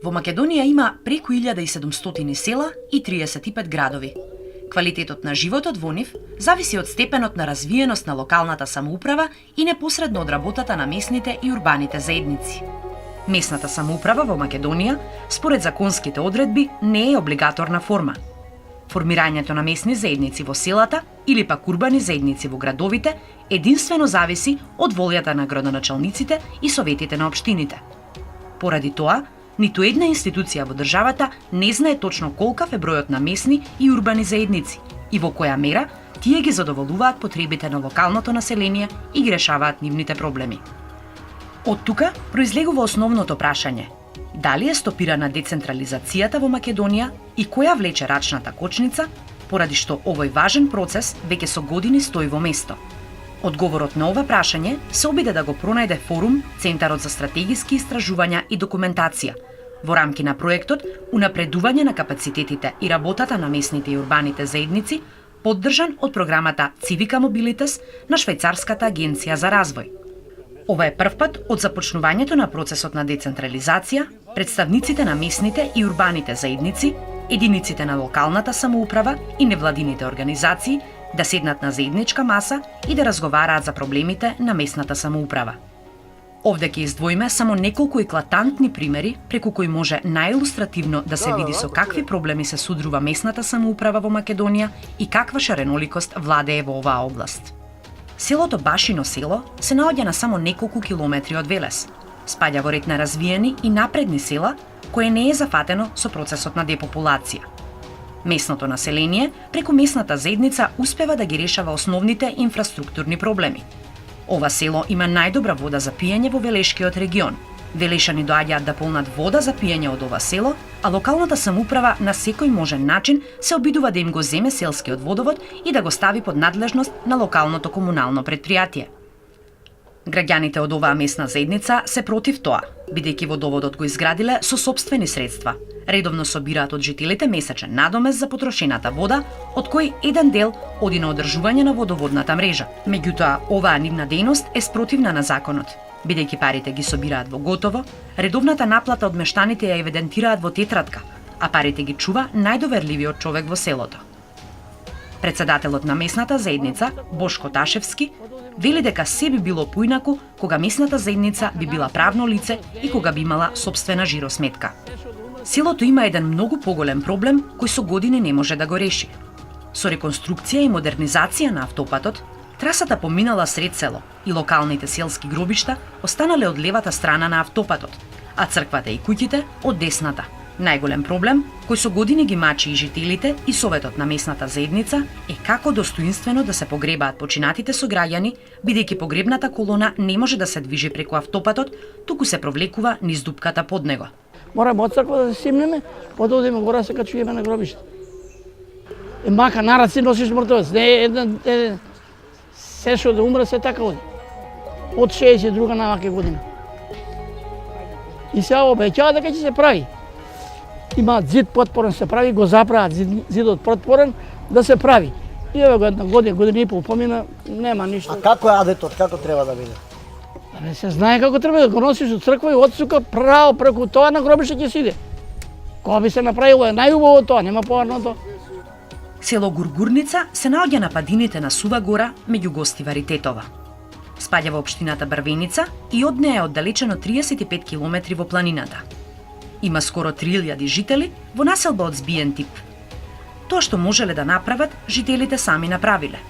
Во Македонија има преку 1700 села и 35 градови. Квалитетот на животот во нив зависи од степенот на развиеност на локалната самоуправа и непосредно од работата на местните и урбаните заедници. Местната самоуправа во Македонија, според законските одредби, не е облигаторна форма. Формирањето на местни заедници во селата или пак урбани заедници во градовите единствено зависи од волјата на градоначалниците и советите на општините. Поради тоа, ниту една институција во државата не знае точно колкав е бројот на местни и урбани заедници и во која мера тие ги задоволуваат потребите на локалното население и ги решаваат нивните проблеми. Од тука произлегува основното прашање: дали е стопирана децентрализацијата во Македонија и која влече рачната кочница, поради што овој важен процес веќе со години стои во место? Одговорот на ова прашање се обиде да го пронајде форум Центарот за стратегиски истражувања и документација во рамки на проектот Унапредување на капацитетите и работата на местните и урбаните заедници, поддржан од програмата Civica Mobilitas на Швајцарската агенција за развој. Ова е првпат од започнувањето на процесот на децентрализација, представниците на местните и урбаните заедници, единиците на локалната самоуправа и невладините организации да седнат на заедничка маса и да разговараат за проблемите на местната самоуправа. Овде ќе издвоиме само неколку еклатантни примери преку кои може наилустративно да се види со какви проблеми се судрува местната самоуправа во Македонија и каква шареноликост владее во оваа област. Селото Башино село се наоѓа на само неколку километри од Велес. Спаѓа во ред на развиени и напредни села, кое не е зафатено со процесот на депопулација. Местното население преку местната заедница успева да ги решава основните инфраструктурни проблеми. Ова село има најдобра вода за пиење во Велешкиот регион. Велешани доаѓаат да полнат вода за пиење од ова село, а локалната самоуправа на секој можен начин се обидува да им го земе селскиот водовод и да го стави под надлежност на локалното комунално предпријатие. Граѓаните од оваа местна заедница се против тоа, бидејќи водоводот го изградиле со сопствени средства. Редовно собираат од жителите месечен надомест за потрошената вода, од кој еден дел оди на одржување на водоводната мрежа. Меѓутоа, оваа нивна дејност е спротивна на законот. Бидејќи парите ги собираат во готово, редовната наплата од мештаните ја евидентираат во тетрадка, а парите ги чува најдоверливиот човек во селото. Председателот на местната заедница, Бошко Ташевски, вели дека се би било поинаку кога местната заедница би била правно лице и кога би имала сопствена жиросметка. Селото има еден многу поголем проблем кој со години не може да го реши. Со реконструкција и модернизација на автопатот, трасата поминала сред село и локалните селски гробишта останале од левата страна на автопатот, а црквата и куќите од десната. Најголем проблем, кој со години ги мачи и жителите и советот на местната заедница, е како достоинствено да се погребаат починатите сограѓани, бидејќи погребната колона не може да се движи преку автопатот, туку се провлекува низ дупката под него. Мораме од црква да се симнеме, потоа одиме гора се качуваме на гробиште. Мака на раци носиш мртвец, не е еден се што да умре се така оди. Од 62 на вака година. И се обеќава дека ќе се прави. Има зид потпорен се прави, го заправат зидот потпорен да се прави. И еве го една година и пол помина, нема ништо. А како е адетот, како треба да биде? Не се знае како треба да го носиш од црква и од сука право преку тоа на гробиште ќе сиде. Кога би се направило е најубаво тоа, нема поарно тоа. Село Гургурница се наоѓа на падините на Сува гора меѓу Гостивар и Тетова. Спаѓа во општината Брвеница и од неа е оддалечено 35 километри во планината. Има скоро 3000 жители во населба од збиен тип. Тоа што можеле да направат, жителите сами направиле.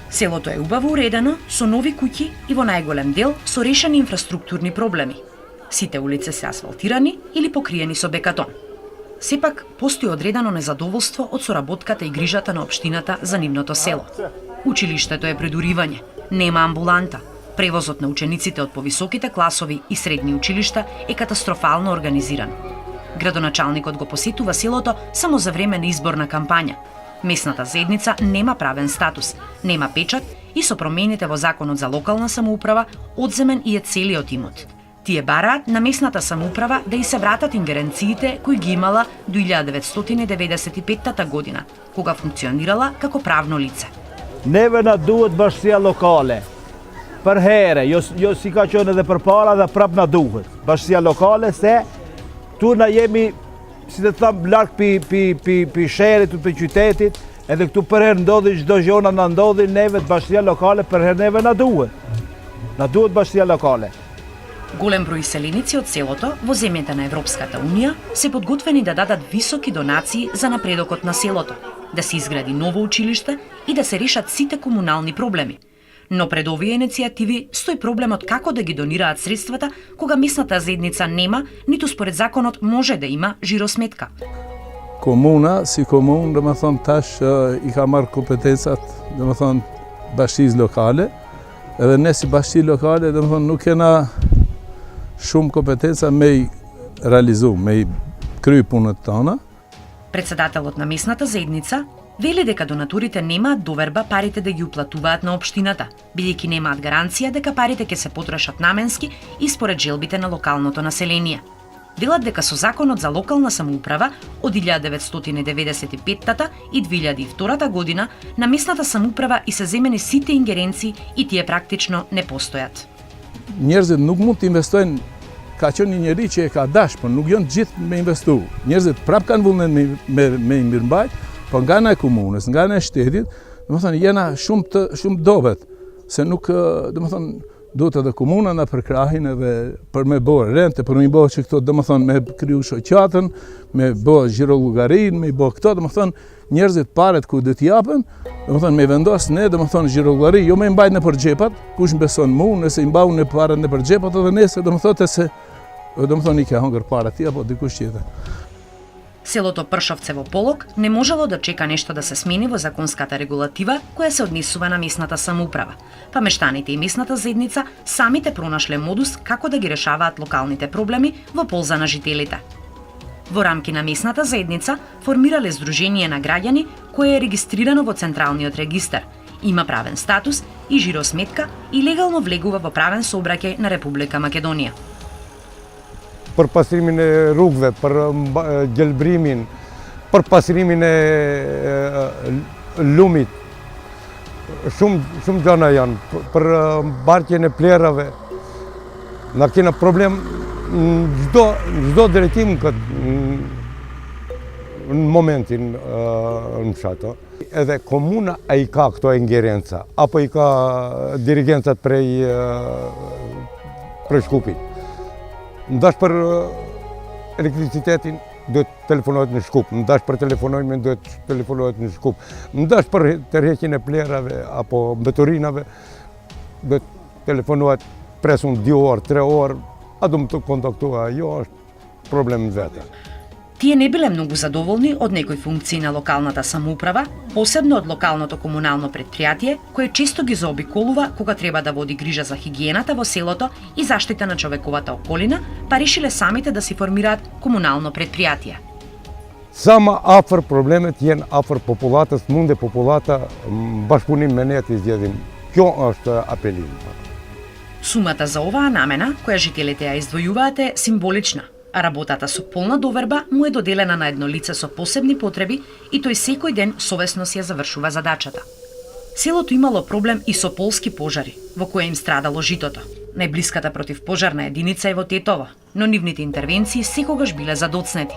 Селото е убаво уредено, со нови куќи и во најголем дел со решени инфраструктурни проблеми. Сите улице се асфалтирани или покриени со бекатон. Сепак, постои одредено незадоволство од соработката и грижата на општината за нивното село. Училиштето е предуривање, нема амбуланта. Превозот на учениците од повисоките класови и средни училишта е катастрофално организиран. Градоначалникот го посетува селото само за време на изборна кампања. Местната заедница нема правен статус, нема печат и со промените во законот за локална самоуправа одземен и е целиот имот. Тие бараат на местната самоуправа да и се вратат ингеренциите кои ги имала до 1995 година, кога функционирала како правно лице. Nevena duhet bashkësia lokale. Për here, jo si ka qenë edhe përpara dhe prap na duhet. Bashkësia lokale se Tu na jemi, si të thamë, larkë pi sherit, pi qytetit, edhe këtu përherë ndodhi çdo gjona na ndodhi neve të bashkia lokale, përherë neve na duhet. Na duhet bashkia lokale. Голем број селеници од селото во земјите на Европската Унија се подготвени да дадат високи донации за напредокот на селото, да се изгради ново училиште и да се решат сите комунални проблеми. Но пред овие иницијативи стои проблемот како да ги донираат средствата кога местната заедница нема, ниту според законот може да има жиросметка. Komuna, si komunë, dhe më thonë tash i ka marrë kompetencat, dhe më thonë bashkisë lokale, edhe ne si bashki lokale, dhe më thonë nuk kena shumë kompetenca me i realizu, me i kry punët tona. Председателот на местната заедница вели дека донаторите немаат доверба парите да ги уплатуваат на општината, бидејќи немаат гаранција дека парите ќе се потрошат наменски и според желбите на локалното население. Велат дека со законот за локална самоуправа од 1995-та и 2002 година на местната самоуправа и се земени сите ингеренции и тие практично не постојат. Njerëzit nuk mund të investojnë, ka qenë një njeri që e ka dash, por nuk janë gjithë me investu. Njerëzit prap kanë vullnen me mirëmbajt, po nga ana e komunës, nga ana e shtetit, domethënë jena shumë dobet, se nuk, domethënë duhet edhe komuna na përkrahin edhe për me bërë rente, për me bërë që këto, domethënë me kriju shoqatën, me bërë xhirollogarin, me bërë këto, domethënë njerëzit paret ku do t'i japën, domethënë me vendos ne, domethënë xhirollogari, jo me mbajt nëpër xhepat, kush beson mu, nëse i mbau në parat nëpër xhepat edhe nesër domethënë se domethënë i ka hëngër parat ti apo dikush tjetër. Селото Пршовце во Полок не можело да чека нешто да се смени во законската регулатива која се однесува на местната самоуправа. Па мештаните и местната заедница самите пронашле модус како да ги решаваат локалните проблеми во полза на жителите. Во рамки на местната заедница формирале Сдружение на граѓани кое е регистрирано во Централниот регистар, има правен статус и жиросметка и легално влегува во правен сообраќај на Република Македонија. Për pasrimin e rrugëve, për gjelbrimin, për pasrimin e lumit. Shumë gjëra janë, për mbartjen e plerave. Na kena problem çdo drejtim në momentin në fshatë. Edhe komuna ai ka këto ingerenca, apo i ka dirigencat prej Shkupit. Ndash për elektricitetin do të telefonohet në Shkup, ndash për telefonojnë do të telefonohet në Shkup, ndash për tërheqjen e plerave apo mbeturinave do të telefonohet presun 2 orë, 3 orë, a do më të kontaktua, jo është problem vetë. Тие не биле многу задоволни од некои функции на локалната самоуправа, посебно од локалното комунално предпријатие, кое често ги заобиколува кога треба да води грижа за хигиената во селото и заштита на човековата околина, па решиле самите да си формираат комунално предпријатие. Sama afër problemet jenë afër popullatës, munde populata bashkëpunim me ne të zgjedhim. Kjo është apelim. Сумата за оваа намена, која жителите ја издвојуваат е символична, а работата со полна доверба му е доделена на едно лице со посебни потреби и тој секој ден совесно си ја завршува задачата. Селото имало проблем и со полски пожари, во која им страдало житото. Најблиската противпожарна единица е во Тетово, но нивните интервенции секогаш биле задоцнети.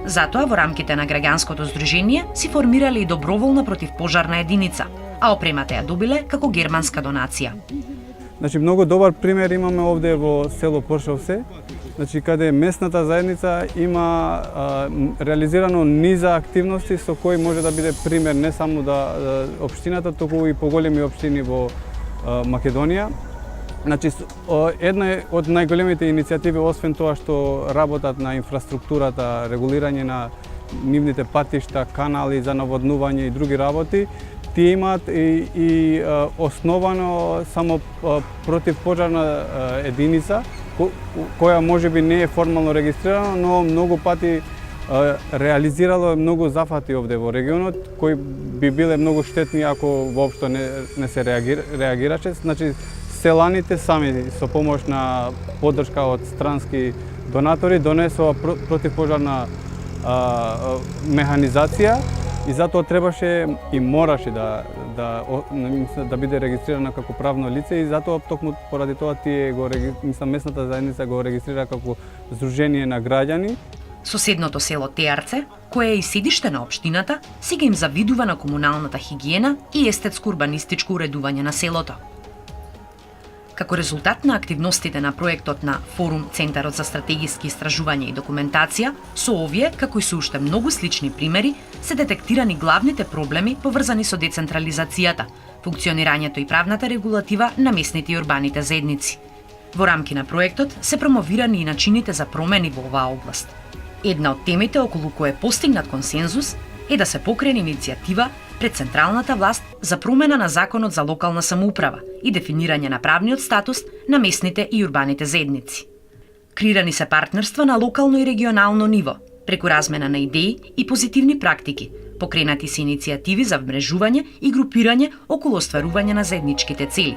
Затоа во рамките на граѓанското здружение си формирале и доброволна противпожарна единица, а опремата ја добиле како германска донација. Значи, многу добар пример имаме овде во село Пршовце, значи, каде местната заедница има реализирано низа активности со кои може да биде пример не само да општината, туку и поголеми општини во Македонија. Значи, една од најголемите иницијативи, освен тоа што работат на инфраструктурата, регулирање на нивните патишта, канали за наводнување и други работи, тие имаат и основано само противпожарна единица, која можеби не е формално регистрирана, но многу пати реализирало многу зафати овде во регионот, кои би биле многу штетни ако воопшто не се реагираше. Значи, селаните сами со помош на поддршка од странски донатори донесува противпожарна механизација и затоа требаше и мораше да биде регистрирана како правно лице и затоа токму поради тоа тие местната заедница го регистрира како Сдружение на граѓани. Соседното село Теарце, кое е и седиште на општината, сега им завидува на комуналната хигиена и естетско-урбанистичко уредување на селото. Како резултат на активностите на проектот на Форум Центарот за стратегиски истражување и документација, со овие, како и со уште многу слични примери, се детектирани главните проблеми поврзани со децентрализацијата, функционирањето и правната регулатива на местните и урбаните заедници. Во рамки на проектот се промовирани и начините за промени во оваа област. Една од темите околу која е постигнат консензус е да се покрене иницијатива пред централната власт за промена на Законот за локална самоуправа и дефинирање на правниот статус на местните и урбаните заедници. Креирани се партнерства на локално и регионално ниво, преку размена на идеи и позитивни практики, покренати се иницијативи за вмрежување и групирање околу остварување на заедничките цели.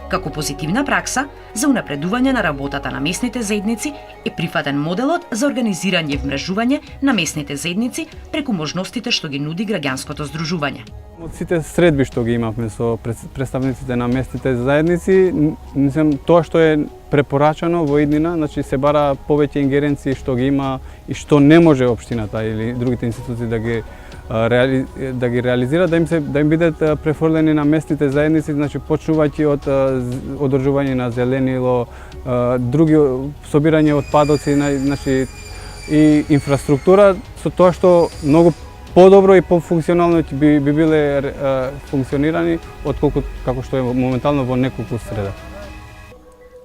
Како позитивна пракса за унапредување на работата на местните заедници е прифатен моделот за организирање и вмрежување на местните заедници преку можностите што ги нуди граѓанското здружување. Од сите средби што ги имавме со представниците на местните заедници, мислам тоа што е препорачано во иднина, значи се бара повеќе ингеренции што ги има и што не може општината или другите институции да ги реализира, да им бидат префрлени на местните заедници, значи почнувајќи од одржување на зеленило, други собирање отпадоци, значи и инфраструктура, со тоа што многу подобро и пофункционално би биле функционирани отколку како што е моментално во неколку среда.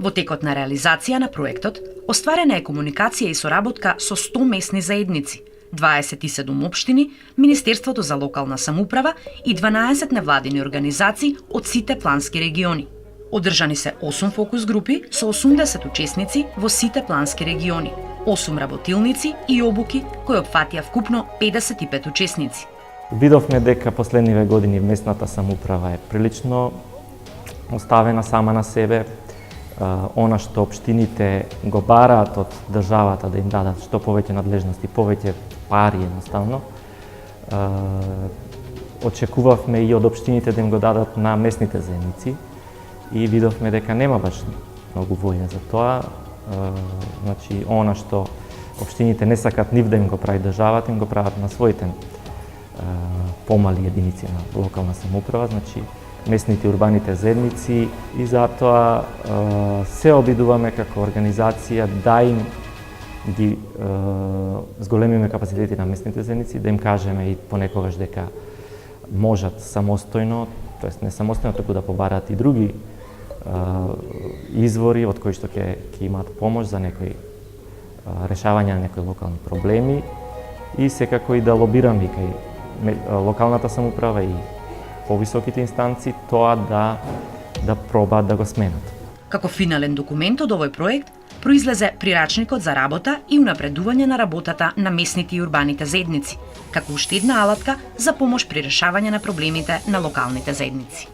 Во текот на реализација на проектот, остварена е комуникација и соработка со 100 местни заедници, 27 општини, Министерството за локална самоуправа и 12 невладини организации од сите плански региони. Одржани се 8 фокус групи со 80 учесници во сите плански региони, 8 работилници и обуки кои опфатија вкупно 55 учесници. Видовме дека последниве години местната самоуправа е прилично оставена сама на себе. Она што општините го бараат од државата да им дадат што повеќе надлежности, повеќе пари едноставно. Очекувавме и од општините да им го дадат на местните заедници и видовме дека нема баш многу воља за тоа. Значи, она што општините не сакат нив да им го прави државата, им го прават на своите помали единици на локална самоуправа, значи местните урбаните заедници, и затоа се обидуваме како организација да им ги зголемиме капацитети на местните заедници, да им кажеме и понекогаш дека можат самостојно, тоест не самостојно, туку да побараат и други извори од кои што ќе имаат помош за некои решавање на некои локални проблеми, и секако и да лобираме кај локалната самоуправа и повисоките инстанции тоа да пробаат да го сменат. Како финален документ од овој проект произлезе прирачникот за работа и унапредување на работата на местните и урбаните заедници, како уште една алатка за помош при решавање на проблемите на локалните заедници.